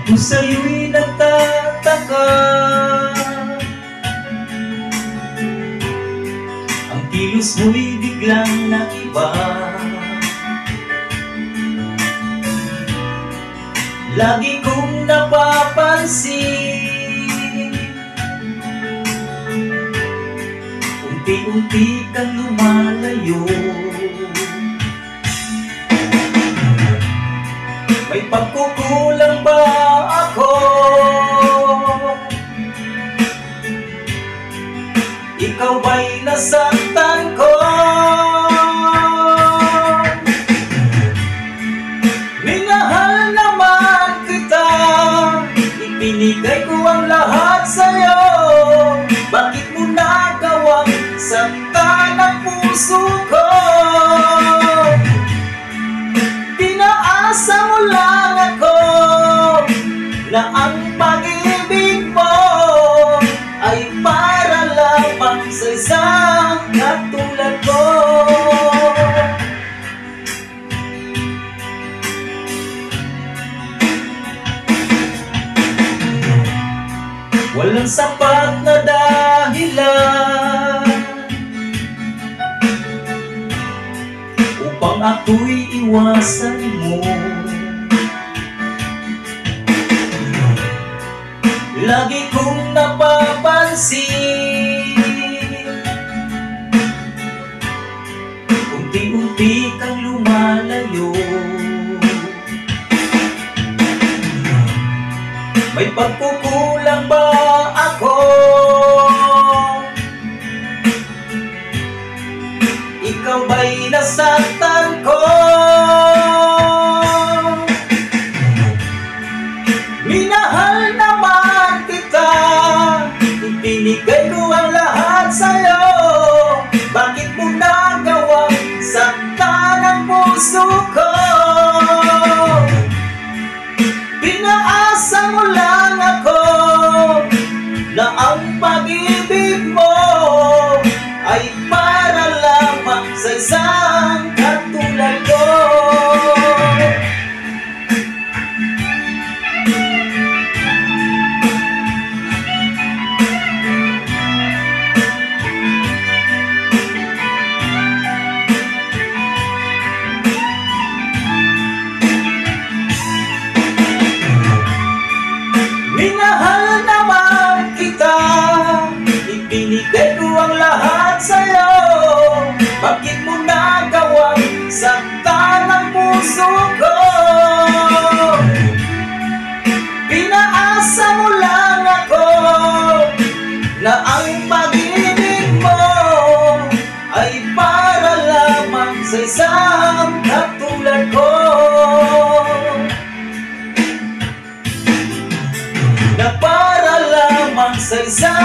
Kung sa'yo'y nagtataka, ang kilos mo'y biglang nag-iba. Lagi kong napapansin, unti-unti kang lumalayo. May pagkukulang ba ako? Ikaw ba'y nasaktan ko? Minahal naman kita, ibinigay ko ang lahat sa'yo. Bakit mo nagawang saktan ang puso ko? Pinaasa mo lang ako na ang pag-ibig mo ay para lamang sa isang katulad ko. Walang sapat na dahilan upang ako'y iwasan mo. Lagi kong napapansin, unti-unti kang lumalayo. May pagkukulang ba ako? Ikaw ba'y nasaktan ko? Minahal naman kita, ibinigay ko ang lahat sa'yo. Bakit mo nagawang saktan ang puso ko? Pinaasa mo lang ako na ang pag-ibig mo ay para lamang sa isang katulad ko. Minahal naman kita, ibinigay ko ang lahat sa'yo. Bakit mo nagawang saktan ang puso ko? Pinaasa mo lang ako na ang pag-ibig mo ay para lamang sa isang katulad ko. Na para lamang sa isang